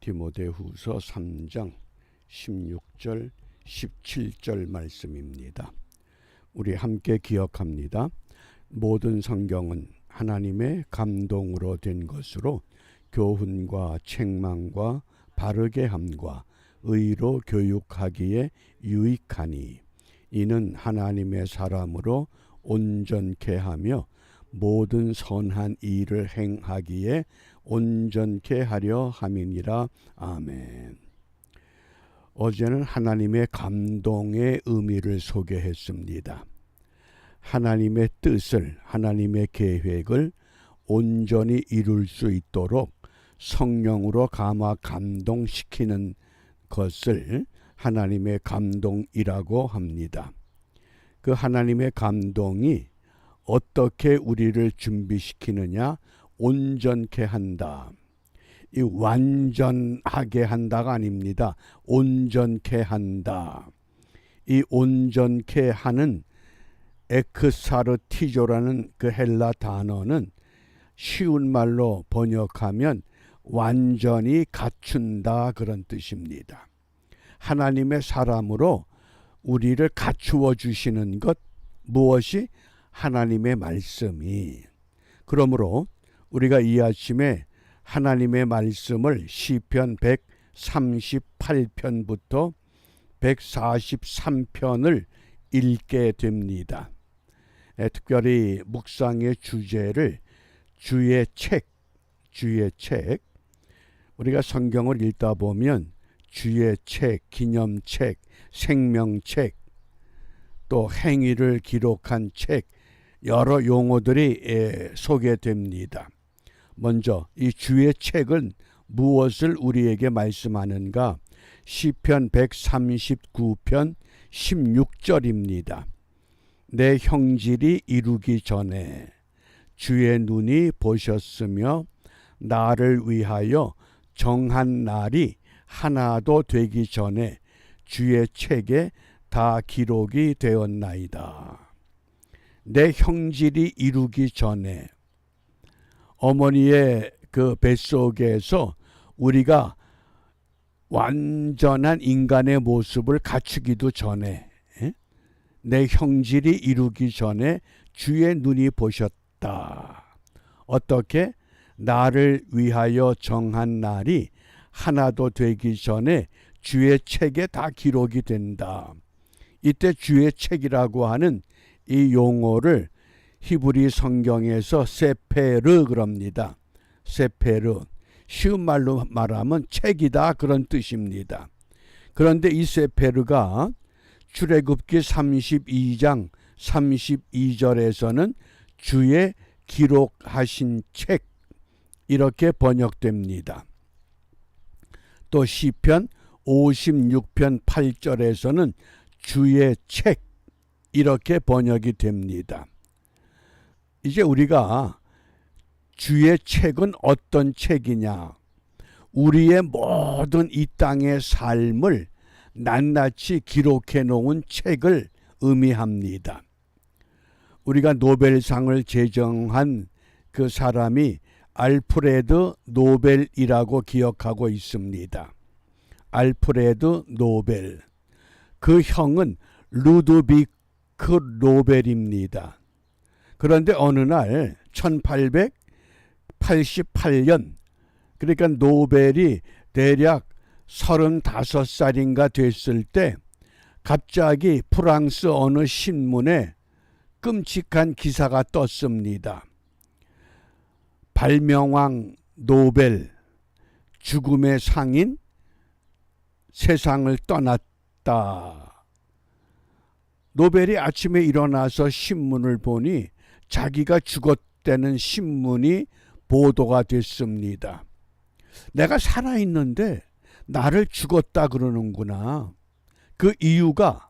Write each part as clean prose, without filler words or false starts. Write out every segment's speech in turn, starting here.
디모데후서 3장 16절 17절 말씀입니다. 우리 함께 기억합니다. 모든 성경은 하나님의 감동으로 된 것으로 교훈과 책망과 바르게 함과 의로 교육하기에 유익하니 이는 하나님의 사람으로 온전케 하며 모든 선한 일을 행하기에 온전케 하려 함이니라. 아멘. 어제는 하나님의 감동의 의미를 소개했습니다. 하나님의 뜻을, 하나님의 계획을 온전히 이룰 수 있도록 성령으로 감화 감동시키는 것을 하나님의 감동이라고 합니다. 그 하나님의 감동이 어떻게 우리를 준비시키느냐? 온전케 한다. 이 완전하게 한다가 아닙니다. 온전케 한다. 이 온전케 하는 엑사르티조라는 그 헬라 단어는 쉬운 말로 번역하면 완전히 갖춘다, 그런 뜻입니다. 하나님의 사람으로 우리를 갖추어 주시는 것, 무엇이? 하나님의 말씀이. 그러므로 우리가 이 아침에 하나님의 말씀을 시편 138편부터 143편을 읽게 됩니다. 특별히 묵상의 주제를 주의 책, 우리가 성경을 읽다 보면 주의 책, 기념책, 생명책, 또 행위를 기록한 책, 여러 용어들이 소개됩니다. 먼저 이 주의 책은 무엇을 우리에게 말씀하는가? 시편 139편 16절입니다. 내 형질이 이루기 전에 주의 눈이 보셨으며 나를 위하여 정한 날이 하나도 되기 전에 주의 책에 다 기록이 되었나이다. 내 형질이 이루기 전에, 어머니의 그 뱃속에서 우리가 완전한 인간의 모습을 갖추기도 전에, 내 형질이 이루기 전에 주의 눈이 보셨다. 어떻게? 나를 위하여 정한 날이 하나도 되기 전에 주의 책에 다 기록이 된다. 이때 주의 책이라고 하는 이 용어를 히브리 성경에서 세페르 그럽니다. 세페르. 쉬운 말로 말하면 책이다, 그런 뜻입니다. 그런데 이 세페르가 출애굽기 32장 32절에서는 주의 기록하신 책, 이렇게 번역됩니다. 또 시편 56편 8절에서는 주의 책, 이렇게 번역이 됩니다. 이제 우리가 주의 책은 어떤 책이냐? 우리의 모든 이 땅의 삶을 낱낱이 기록해 놓은 책을 의미합니다. 우리가 노벨상을 제정한 그 사람이 알프레드 노벨이라고 기억하고 있습니다. 알프레드 노벨. 그 형은 루드비크 노벨입니다. 그런데 어느 날 1888년, 그러니까 노벨이 대략 35살인가 됐을 때 갑자기 프랑스 어느 신문에 끔찍한 기사가 떴습니다. 발명왕 노벨, 죽음의 상인, 세상을 떠났다. 노벨이 아침에 일어나서 신문을 보니 자기가 죽었다는 신문이 보도가 됐습니다. 내가 살아있는데 나를 죽었다 그러는구나. 그 이유가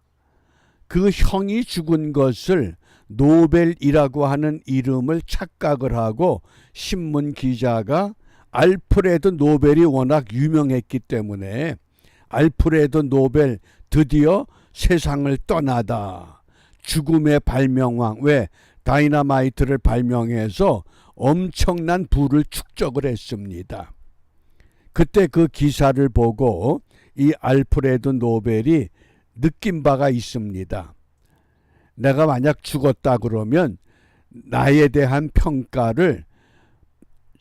그 형이 죽은 것을 노벨이라고 하는 이름을 착각을 하고 신문 기자가 알프레드 노벨이 워낙 유명했기 때문에 알프레드 노벨 드디어 세상을 떠나다. 죽음의 발명왕. 왜? 다이너마이트를 발명해서 엄청난 부를 축적을 했습니다. 그때 그 기사를 보고 이 알프레드 노벨이 느낀 바가 있습니다. 내가 만약 죽었다 그러면 나에 대한 평가를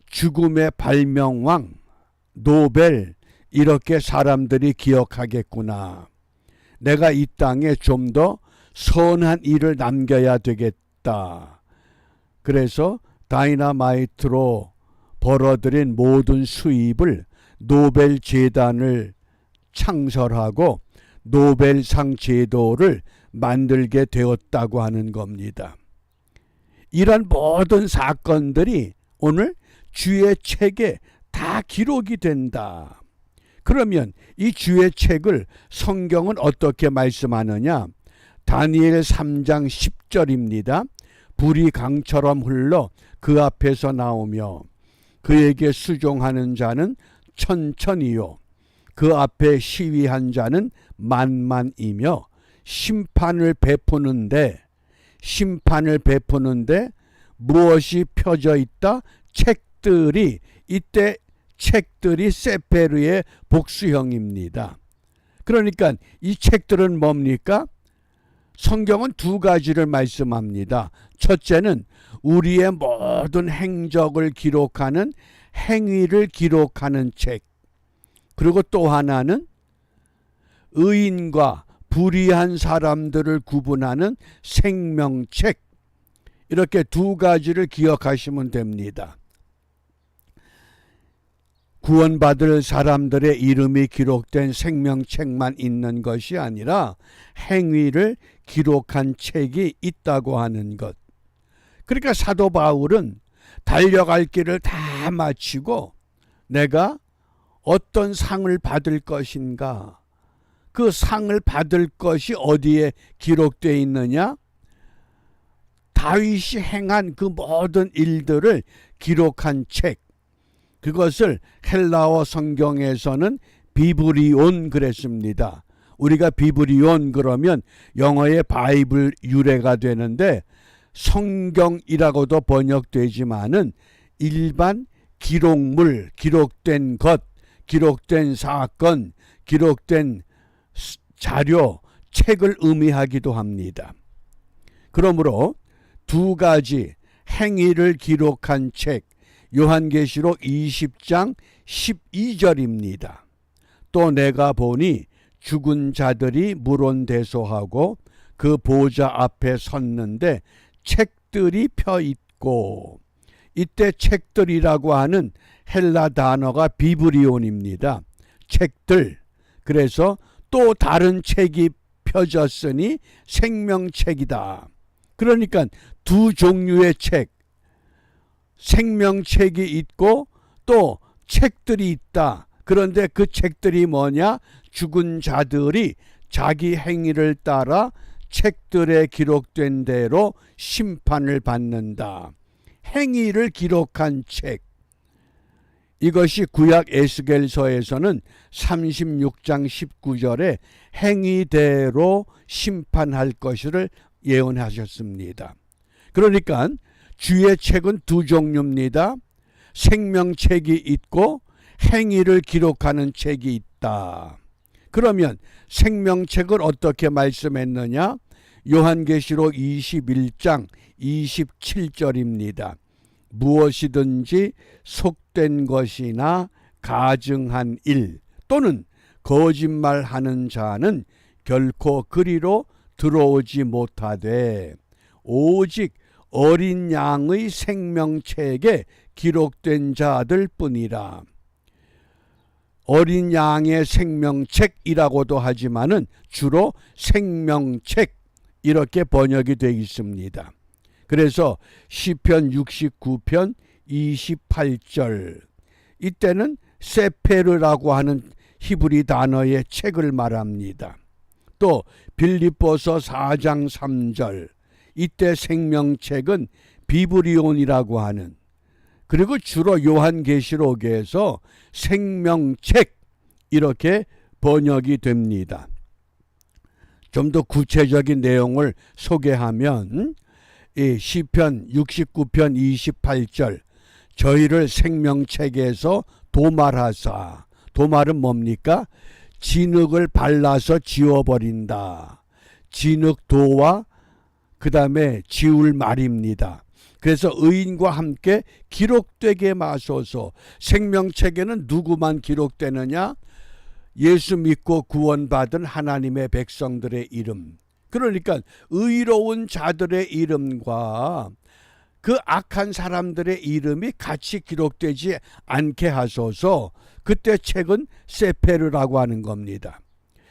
죽음의 발명왕, 노벨 이렇게 사람들이 기억하겠구나. 내가 이 땅에 좀 더 선한 일을 남겨야 되겠다. 그래서 다이너마이트로 벌어들인 모든 수입을 노벨 재단을 창설하고 노벨상 제도를 만들게 되었다고 하는 겁니다. 이런 모든 사건들이 오늘 주의 책에 다 기록이 된다. 그러면 이 주의 책을 성경은 어떻게 말씀하느냐? 다니엘 3장 10절입니다. 불이 강처럼 흘러 그 앞에서 나오며 그에게 수종하는 자는 천천히요 그 앞에 시위한 자는 만만이며 심판을 베푸는데 무엇이 펴져 있다? 책들이. 이때 책들이 세페르의 복수형입니다. 그러니까 이 책들은 뭡니까? 성경은 두 가지를 말씀합니다. 첫째는 우리의 모든 행적을 기록하는 행위를 기록하는 책. 그리고 또 하나는 의인과 불의한 사람들을 구분하는 생명책. 이렇게 두 가지를 기억하시면 됩니다. 구원받을 사람들의 이름이 기록된 생명책만 있는 것이 아니라 행위를 기록한 책이 있다고 하는 것. 그러니까 사도 바울은 달려갈 길을 다 마치고 내가 어떤 상을 받을 것인가? 그 상을 받을 것이 어디에 기록되어 있느냐? 다윗이 행한 그 모든 일들을 기록한 책. 그것을 헬라어 성경에서는 비브리온 그랬습니다. 우리가 비브리온 그러면 영어의 바이블 유래가 되는데 성경이라고도 번역되지만은 일반 기록물, 기록된 것, 기록된 사건, 기록된 자료, 책을 의미하기도 합니다. 그러므로 두 가지 행위를 기록한 책, 요한계시록 20장 12절입니다. 또 내가 보니 죽은 자들이 물온대소하고 그 보좌 앞에 섰는데 책들이 펴 있고, 이때 책들이라고 하는 헬라 단어가 비브리온입니다. 책들. 그래서 또 다른 책이 펴졌으니 생명책이다. 그러니까 두 종류의 책, 생명책이 있고 또 책들이 있다. 그런데 그 책들이 뭐냐? 죽은 자들이 자기 행위를 따라 책들에 기록된 대로 심판을 받는다. 행위를 기록한 책. 이것이 구약 에스겔서에서는 36장 19절에 행위대로 심판할 것을 예언하셨습니다. 그러니까 주의 책은 두 종류입니다. 생명책이 있고 행위를 기록하는 책이 있다. 그러면 생명책을 어떻게 말씀했느냐? 요한계시록 21장 27절입니다. 무엇이든지 속된 것이나 가증한 일 또는 거짓말하는 자는 결코 그리로 들어오지 못하되 오직 어린 양의 생명책에 기록된 자들 뿐이라. 어린 양의 생명책이라고도 하지만은 주로 생명책 이렇게 번역이 되어 있습니다. 그래서 시편 69편 28절 이때는 세페르라고 하는 히브리 단어의 책을 말합니다. 또 빌립보서 4장 3절 이때 생명책은 비브리온이라고 하는, 그리고 주로 요한계시록에서 생명책 이렇게 번역이 됩니다. 좀 더 구체적인 내용을 소개하면 이 시편 69편 28절 저희를 생명책에서 도말하사 도말은 뭡니까? 진흙을 발라서 지워버린다. 진흙도와 그 다음에 지울 말입니다. 그래서 의인과 함께 기록되게 마소서. 생명책에는 누구만 기록되느냐? 예수 믿고 구원받은 하나님의 백성들의 이름. 그러니까 의로운 자들의 이름과 그 악한 사람들의 이름이 같이 기록되지 않게 하소서. 그때 책은 세페르라고 하는 겁니다.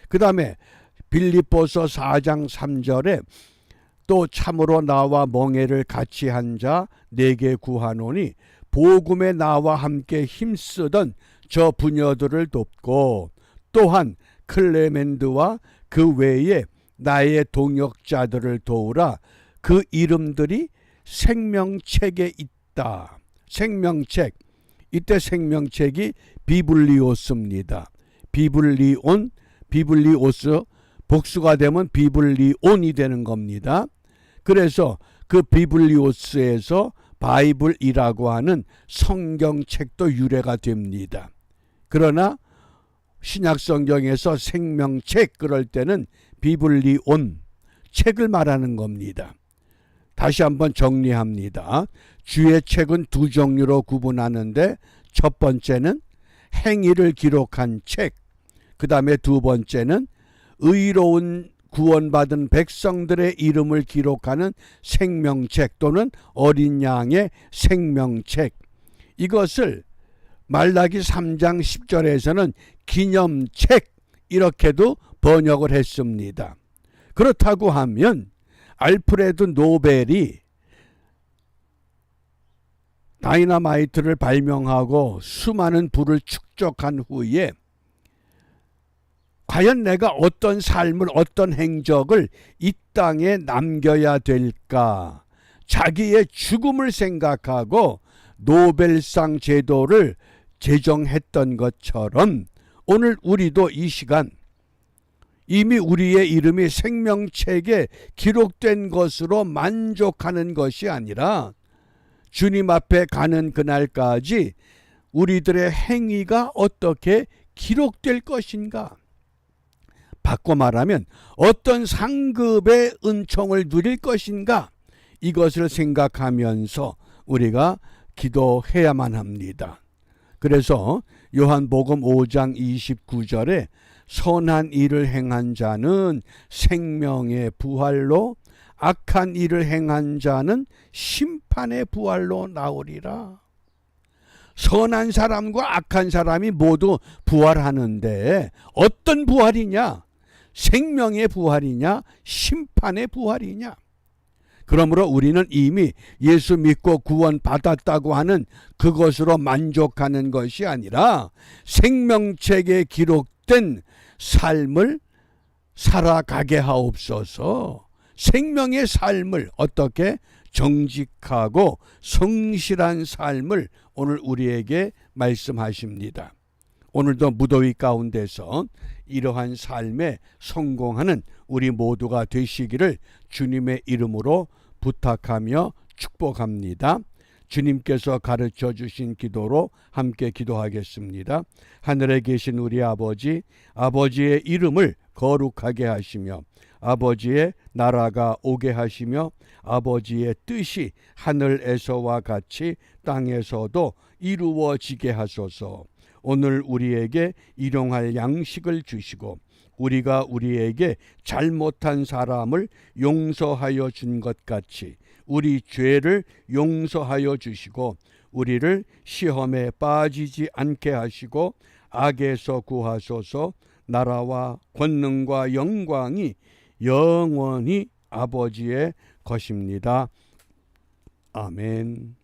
그 다음에 빌립보서 4장 3절에 또 참으로 나와 멍에를 같이 한 자 내게 구하노니 복음에 나와 함께 힘쓰던 저 부녀들을 돕고 또한 클레멘드와 그 외에 나의 동역자들을 도우라. 그 이름들이 생명책에 있다. 생명책. 이때 생명책이 비블리오스입니다. 비블리온, 비블리오스 복수가 되면 비블리온이 되는 겁니다. 그래서 그 비블리오스에서 바이블이라고 하는 성경책도 유래가 됩니다. 그러나 신약성경에서 생명책 그럴 때는 비블리온, 책을 말하는 겁니다. 다시 한번 정리합니다. 주의 책은 두 종류로 구분하는데 첫 번째는 행위를 기록한 책, 그 다음에 두 번째는 의로운 구원받은 백성들의 이름을 기록하는 생명책 또는 어린 양의 생명책. 이것을 말라기 3장 10절에서는 기념책 이렇게도 번역을 했습니다. 그렇다고 하면 알프레드 노벨이 다이너마이트를 발명하고 수많은 불을 축적한 후에 과연 내가 어떤 삶을, 어떤 행적을 이 땅에 남겨야 될까? 자기의 죽음을 생각하고 노벨상 제도를 제정했던 것처럼 오늘 우리도 이 시간 이미 우리의 이름이 생명책에 기록된 것으로 만족하는 것이 아니라 주님 앞에 가는 그날까지 우리들의 행위가 어떻게 기록될 것인가? 바꿔 말하면 어떤 상급의 은총을 누릴 것인가? 이것을 생각하면서 우리가 기도해야만 합니다. 그래서 요한복음 5장 29절에 선한 일을 행한 자는 생명의 부활로 악한 일을 행한 자는 심판의 부활로 나오리라. 선한 사람과 악한 사람이 모두 부활하는데 어떤 부활이냐? 생명의 부활이냐? 심판의 부활이냐? 그러므로 우리는 이미 예수 믿고 구원받았다고 하는 그것으로 만족하는 것이 아니라 생명책에 기록된 삶을 살아가게 하옵소서. 생명의 삶을 어떻게 정직하고 성실한 삶을 오늘 우리에게 말씀하십니다. 오늘도 무더위 가운데서 이러한 삶에 성공하는 우리 모두가 되시기를 주님의 이름으로 부탁하며 축복합니다. 주님께서 가르쳐 주신 기도로 함께 기도하겠습니다. 하늘에 계신 우리 아버지, 아버지의 이름을 거룩하게 하시며 아버지의 나라가 오게 하시며 아버지의 뜻이 하늘에서와 같이 땅에서도 이루어지게 하소서. 오늘 우리에게 일용할 양식을 주시고 우리가 우리에게 잘못한 사람을 용서하여 준 것 같이 우리 죄를 용서하여 주시고 우리를 시험에 빠지지 않게 하시고 악에서 구하소서. 나라와 권능과 영광이 영원히 아버지의 것입니다. 아멘.